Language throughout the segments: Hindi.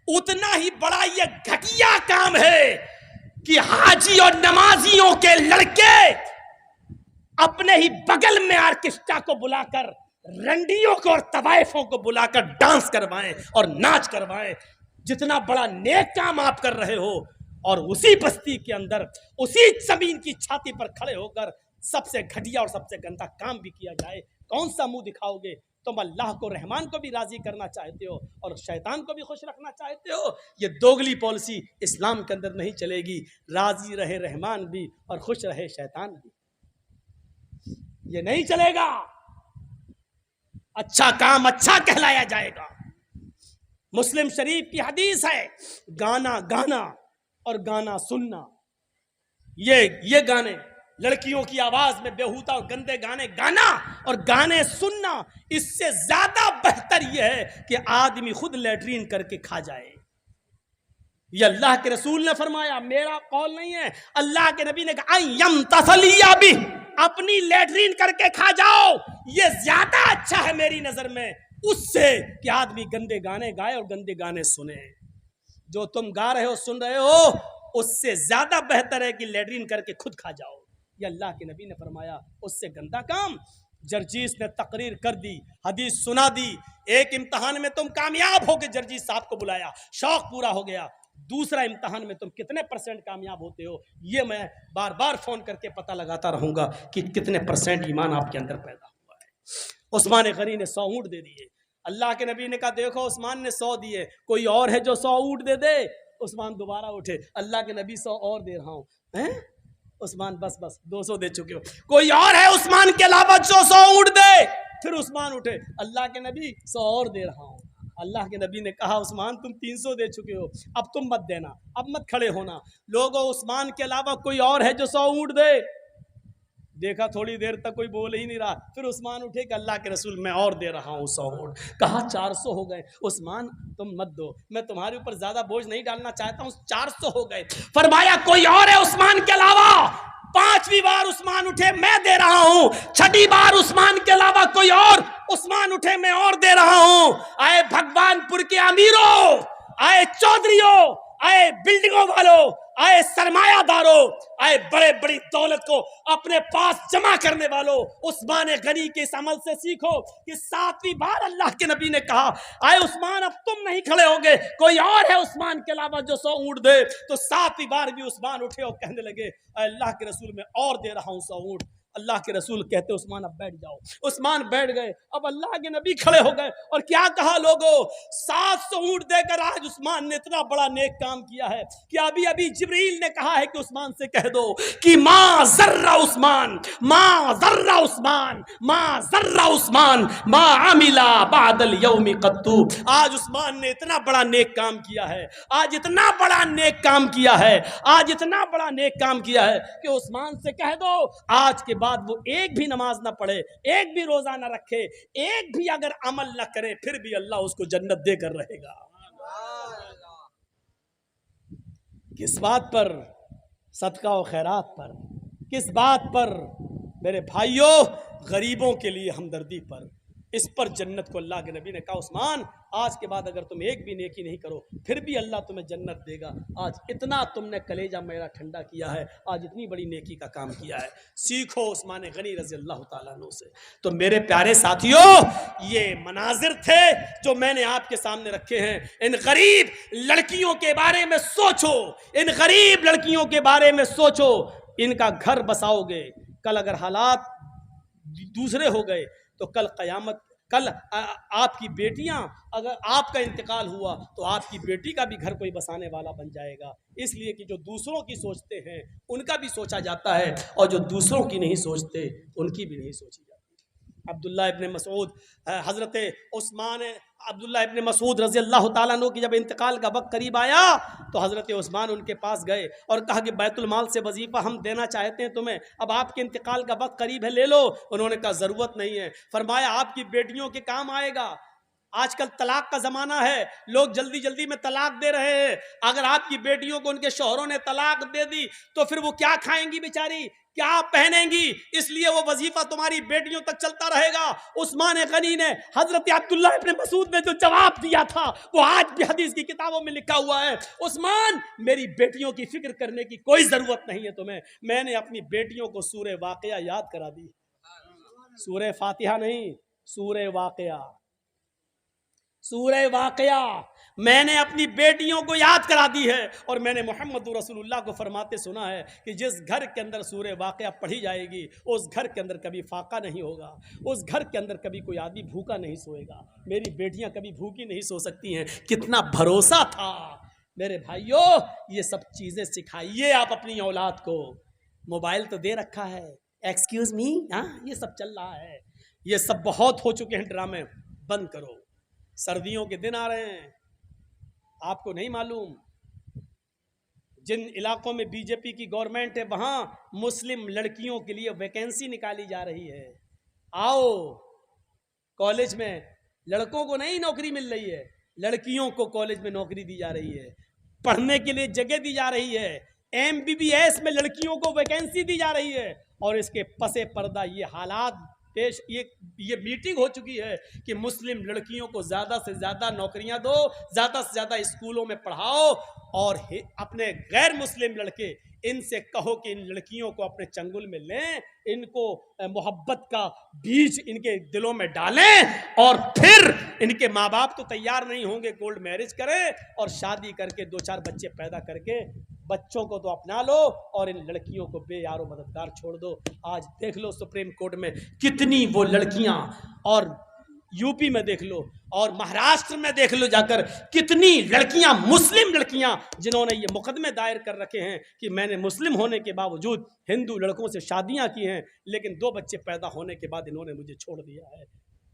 उतना ही बड़ा ये घटिया काम है कि हाजी और नमाजियों के लड़के अपने ही बगल में आर्केस्ट्रा को बुलाकर, रंडियों को और तवाइफों को बुलाकर डांस करवाएं और नाच करवाएं। जितना बड़ा नेक काम आप कर रहे हो, और उसी बस्ती के अंदर, उसी जमीन की छाती पर खड़े होकर सबसे घटिया और सबसे गंदा काम भी किया जाए, कौन सा मुंह दिखाओगे? तुम अल्लाह को, रहमान को भी राजी करना चाहते हो और शैतान को भी खुश रखना चाहते हो। ये दोगली पॉलिसी इस्लाम के अंदर नहीं चलेगी। राजी रहे रहमान भी और खुश रहे शैतान भी, ये नहीं चलेगा। अच्छा काम अच्छा कहलाया जाएगा। मुस्लिम शरीफ की हदीस है, गाना गाना और गाना सुनना, ये गाने, लड़कियों की आवाज में बेहूदा और गंदे गाने गाना और गाने सुनना, इससे ज्यादा बेहतर यह है कि आदमी खुद लैट्रीन करके खा जाए। ये अल्लाह के रसूल ने फरमाया, मेरा कौल नहीं है, अल्लाह के नबी ने कहा, यम तसलिया भी, अपनी लैट्रीन करके खा जाओ, ये ज्यादा अच्छा है मेरी नजर में उससे कि आदमी गंदे गाने गाए और गंदे गाने सुने। जो तुम गा रहे हो, सुन रहे हो, उससे ज्यादा बेहतर है कि लैट्रीन करके खुद खा जाओ। ये अल्लाह के नबी ने फरमाया। उससे गंदा काम, जर्जीस ने तकरीर कर दी, हदीस सुना दी, एक इम्तहान में तुम कामयाब हो गए, जर्जीस साहब को बुलाया, शौक पूरा हो गया। दूसरा इम्तहान में तुम कितने % कामयाब होते हो, ये मैं बार बार फोन करके पता लगाता रहूंगा कि कितने % ईमान आपके अंदर पैदा हुआ है। उस्मान गनी ने 100 ऊंट दे दिए। अल्लाह के नबी ने कहा, देखो उस्मान ने 100 दिए, कोई और है जो 100 ऊंट दे दे। उस्मान दोबारा उठे, अल्लाह के नबी 100 और दे रहा हूं। हैं उस्मान, बस 200 दे चुके हो, कोई और है उस्मान के अलावा जो 100 ऊंट दे? फिर उस्मान उठे, अल्लाह के नबी 100 और दे रहा हूं। अल्लाह के नबी ने कहा, उस्मान तुम 300 दे चुके हो, अब तुम मत देना, अब मत खड़े होना। लोगों, उस्मान के अलावा कोई और है जो 100 ऊंट दे? देखा थोड़ी देर तक कोई बोल ही नहीं रहा। फिर उस्मान उठे कि अल्लाह के रसूल मैं और दे रहा हूँ 100 ऊंट। कहा 400 हो गए। उस्मान तुम मत दो, मैं तुम्हारे ऊपर ज्यादा बोझ नहीं डालना चाहता हूँ, 400 हो गए। फरमाया कोई और है उस्मान के अलावा? 5वीं बार उस्मान उठे, मैं दे रहा हूँ। 6ठी बार उस्मान के अलावा कोई और? उस्मान उठे, मैं और दे रहा हूँ। आए भगवानपुर के अमीरों, आए चौधरियों, आए बिल्डिंगों वालों, आए सरमायादारों, आए बड़े बड़ी दौलत को अपने पास जमा करने वालों, उस्मान गनी के इस अमल से सीखो कि 7वीं बार अल्लाह के नबी ने कहा, आए उस्मान अब तुम नहीं खड़े होगे, कोई और है उस्मान के अलावा जो 100 ऊंट दे? तो 7वीं बार भी उस्मान उठे और कहने लगे, अल्लाह के रसूल मैं और दे रहा हूं 100 ऊंट। अल्लाह के रसूल कहते उस्मान अब बैठ जाओ। उस्मान बैठ गए। अब अल्लाह के नबी खड़े हो गए और क्या कहा, लोगों 700 ऊंट देकर आज उस्मान ने इतना बड़ा नेक काम किया है कि अभी अभी जिब्रील ने कहा है कि उस्मान से कह दो कि मां जर्रा उस्मान, मां जर्रा उस्मान, मां जर्रा उस्मान, मां आमिला बादल यौमी कत्तू। आज उस्मान ने इतना बड़ा नेक काम किया है, आज इतना बड़ा नेक काम किया है, आज इतना बड़ा नेक काम किया है कि उस्मान से कह दो आज के बाद वो एक भी नमाज ना पढ़े, एक भी रोजा ना रखे, एक भी अगर अमल ना करे, फिर भी अल्लाह उसको जन्नत देकर रहेगा। किस बात पर? सदका और खैरात पर। किस बात पर? मेरे भाइयों, गरीबों के लिए हमदर्दी पर। इस पर जन्नत को अल्लाह के नबी ने कहा, उस्मान आज के बाद अगर तुम एक भी नेकी नहीं करो फिर भी अल्लाह तुम्हें जन्नत देगा। आज इतना तुमने कलेजा मेरा ठंडा किया है, आज इतनी बड़ी नेकी का काम किया है। सीखो उस्मान गनी रज़ी अल्लाह तआला अन्हु से। तो मेरे प्यारे साथियों, ये मनाजिर थे जो मैंने आपके सामने रखे हैं। इन गरीब लड़कियों के बारे में सोचो, इन गरीब लड़कियों के बारे में सोचो। इनका घर बसाओगे, कल अगर हालात दूसरे हो गए तो कल क़यामत, कल आपकी बेटियां, अगर आपका इंतकाल हुआ तो आपकी बेटी का भी घर कोई बसाने वाला बन जाएगा। इसलिए कि जो दूसरों की सोचते हैं उनका भी सोचा जाता है, और जो दूसरों की नहीं सोचते उनकी भी नहीं सोची जाती। अब्दुल्ला इब्न मसूद, हज़रत उस्मान अब्दुल्ला इब्न मसूद रज़ी अल्लाह तआला अन्हु की जब इंतकाल का वक्त करीब आया तो हज़रत उस्मान उनके पास गए और कहा कि बैतुल माल से वजीफ़ा हम देना चाहते हैं तुम्हें, अब आपके इंतकाल का वक्त करीब है, ले लो। उन्होंने कहा ज़रूरत नहीं है। फरमाया आपकी बेटियों के काम आएगा। आजकल तलाक का जमाना है, लोग जल्दी जल्दी में तलाक दे रहे हैं। अगर आपकी बेटियों को उनके शौहरों ने तलाक दे दी तो फिर वो क्या खाएंगी बेचारी, क्या पहनेंगी? इसलिए वो वजीफा तुम्हारी बेटियों तक चलता रहेगा। उस्मान गनी ने हजरत अब्दुल्लाह इब्न मसूद में जो जवाब दिया था वो आज भी हदीस की किताबों में लिखा हुआ है। उस्मान, मेरी बेटियों की फिक्र करने की कोई जरूरत नहीं है तुम्हें, मैंने अपनी बेटियों को सूरे वाक़या याद करा दी। सूरे फातिहा नहीं, सूरे वाक़या, सूरे वाक़या मैंने अपनी बेटियों को याद करा दी है। और मैंने मोहम्मद रसूलुल्लाह को फरमाते सुना है कि जिस घर के अंदर सूरे वाक़या पढ़ी जाएगी उस घर के अंदर कभी फाका नहीं होगा, उस घर के अंदर कभी कोई आदमी भूखा नहीं सोएगा। मेरी बेटियां कभी भूखी नहीं सो सकती हैं। कितना भरोसा था मेरे भाइयों। ये सब चीज़ें सिखाइए आप अपनी औलाद को। मोबाइल तो दे रखा है, एक्सक्यूज़ मी, हाँ ये सब चल रहा है, ये सब बहुत हो चुके हैं ड्रामे, बंद करो। सर्दियों के दिन आ रहे हैं, आपको नहीं मालूम जिन इलाकों में बीजेपी की गवर्नमेंट है वहां मुस्लिम लड़कियों के लिए वैकेंसी निकाली जा रही है। आओ, कॉलेज में लड़कों को नहीं नौकरी मिल रही है, लड़कियों को कॉलेज में नौकरी दी जा रही है, पढ़ने के लिए जगह दी जा रही है। MBBS में लड़कियों को वैकेंसी दी जा रही है। और इसके पसे पर्दा ये हालात पेश, ये मीटिंग हो चुकी है कि मुस्लिम लड़कियों को ज़्यादा से ज़्यादा नौकरियां दो, ज़्यादा से ज़्यादा स्कूलों में पढ़ाओ, और अपने गैर मुस्लिम लड़के इनसे कहो कि इन लड़कियों को अपने चंगुल में लें, इनको मोहब्बत का बीज इनके दिलों में डालें, और फिर इनके माँ बाप तो तैयार नहीं होंगे, कोल्ड मैरिज करें और शादी करके 2-4 बच्चे पैदा करके बच्चों को तो अपना लो और इन लड़कियों को बेयारो मददगार छोड़ दो। आज देख लो सुप्रीम कोर्ट में कितनी वो लड़कियां, और यूपी में देख लो और महाराष्ट्र में देख लो जाकर, कितनी लड़कियां, मुस्लिम लड़कियां जिन्होंने ये मुकदमे दायर कर रखे हैं कि मैंने मुस्लिम होने के बावजूद हिंदू लड़कों से शादियां की हैं, लेकिन 2 बच्चे पैदा होने के बाद इन्होंने मुझे छोड़ दिया है।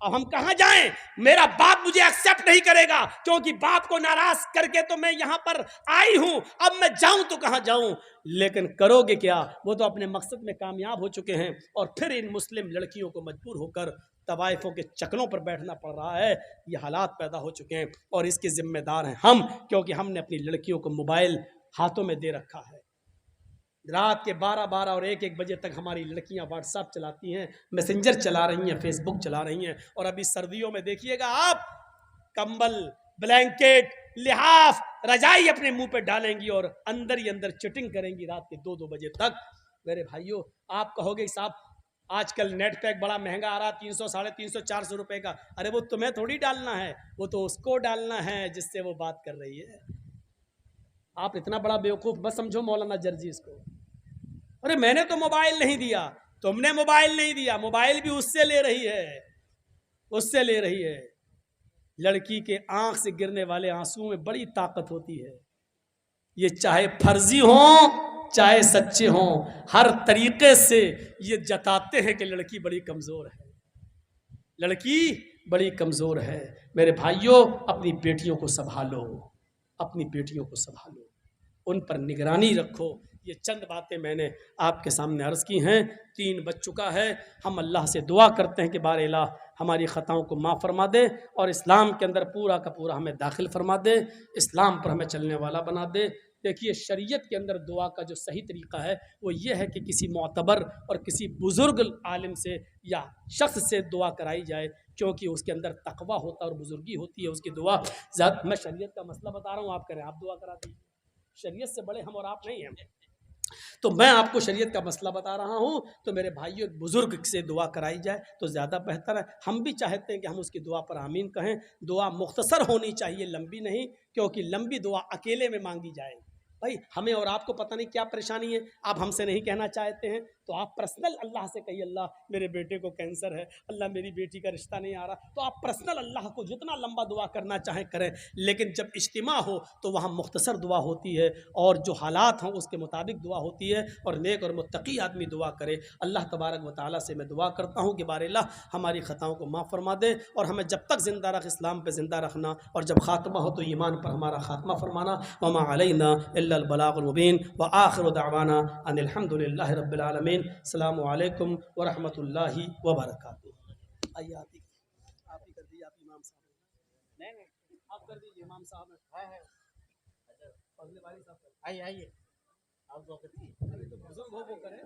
अब हम कहां जाएं? मेरा बाप मुझे एक्सेप्ट नहीं करेगा, क्योंकि बाप को नाराज करके तो मैं यहां पर आई हूं, अब मैं जाऊं तो कहां जाऊं? लेकिन करोगे क्या? वो तो अपने मकसद में कामयाब हो चुके हैं, और फिर इन मुस्लिम लड़कियों को मजबूर होकर तवाइफों के चक्रों पर बैठना पड़ रहा है। ये हालात पैदा हो चुके हैं और इसके जिम्मेदार हैं हम, क्योंकि हमने अपनी लड़कियों को मोबाइल हाथों में दे रखा है। रात के 12-12 और 1-1 बजे तक हमारी लड़कियां व्हाट्सएप चलाती हैं, मैसेंजर चला रही हैं, फेसबुक चला रही हैं। और अभी सर्दियों में देखिएगा आप, कंबल, ब्लैंकेट, लिहाफ, रजाई अपने मुंह पे डालेंगी और अंदर ही अंदर चैटिंग करेंगी रात के 2-2 बजे तक। मेरे भाइयों, आप कहोगे साहब आजकल नेट पैक बड़ा महंगा आ रहा, 300, 350, 400 रुपए का। अरे वो तुम्हें थोड़ी डालना है, वो तो उसको डालना है जिससे वो बात कर रही है। आप इतना बड़ा बेवकूफ़ मत समझो मौलाना जर्जीस को। अरे मैंने तो मोबाइल नहीं दिया, तुमने मोबाइल नहीं दिया, मोबाइल भी उससे ले रही है, उससे ले रही है। लड़की के आंख से गिरने वाले आंसुओं में बड़ी ताकत होती है। ये चाहे फर्जी हो चाहे सच्चे हों, हर तरीके से ये जताते हैं कि लड़की बड़ी कमज़ोर है, लड़की बड़ी कमज़ोर है। मेरे भाइयों, अपनी बेटियों को संभालो, अपनी बेटियों को संभालो, उन पर निगरानी रखो। ये चंद बातें मैंने आपके सामने अर्ज़ की हैं। 3 बज चुका है। हम अल्लाह से दुआ करते हैं कि बारे इलाह हमारी ख़ताओं को माफ़ फरमा दे और इस्लाम के अंदर पूरा का पूरा हमें दाखिल फरमा दे, इस्लाम पर हमें चलने वाला बना दे। देखिए, शरीयत के अंदर दुआ का जो सही तरीक़ा है वो ये है कि किसी मोतबर और किसी बुज़ुर्ग आलिम से या शख्स से दुआ कराई जाए, क्योंकि उसके अंदर तकवा होता है और बुज़ुर्गी होती है उसकी दुआ। मैं शरीयत का मसला बता रहा हूँ, आप करें, आप दुआ करा दीजिए। शरीयत से बड़े हम और आप नहीं हैं, तो मैं आपको शरीयत का मसला बता रहा हूँ। तो मेरे भाइयों, एक बुज़ुर्ग से दुआ कराई जाए तो ज़्यादा बेहतर है। हम भी चाहते हैं कि हम उसकी दुआ पर आमीन कहें। दुआ मुख्तसर होनी चाहिए, लंबी नहीं, क्योंकि लंबी दुआ अकेले में मांगी जाए। भाई हमें और आपको पता नहीं क्या परेशानी है, आप हमसे नहीं कहना चाहते हैं तो आप पर्सनल अल्लाह से कहिए, अल्लाह मेरे बेटे को कैंसर है, अल्लाह मेरी बेटी का रिश्ता नहीं आ रहा। तो आप पर्सनल अल्लाह को जितना लंबा दुआ करना चाहें करें, लेकिन जब इज्तिमा हो तो वहाँ मुख्तसर दुआ होती है और जो हालात हों उसके मुताबिक दुआ होती है, और नेक और मुत्तकी आदमी दुआ करे। अल्लाह तबारक व तआला से मैं दुआ करता हूँ कि बारे अल्लाह हमारी ख़ताओं को माफ़ फरमा दे और हमें जब तक ज़िंदा रख इस्लाम पर ज़िंदा रखना, और जब ख़ात्मा हो तो ईमान पर हमारा ख़ात्मा फरमाना। वमा अलैना इल्लल बलागुल मुबीन व आखिरु दअवाना अनिल हम्दुलिल्लाहि रब्बिल आलमीन। अस्सलामु अलैकुम व रहमतुल्लाहि व बरकातुहू। आइए आप ही कर दीजिए, आप इमाम साहब। नहीं नहीं, आप कर दीजिए इमाम साहब। है अच्छा, फजले वाली साहब आइए आइए, आप दो अभी तो बुजुर्ग हो वो करें।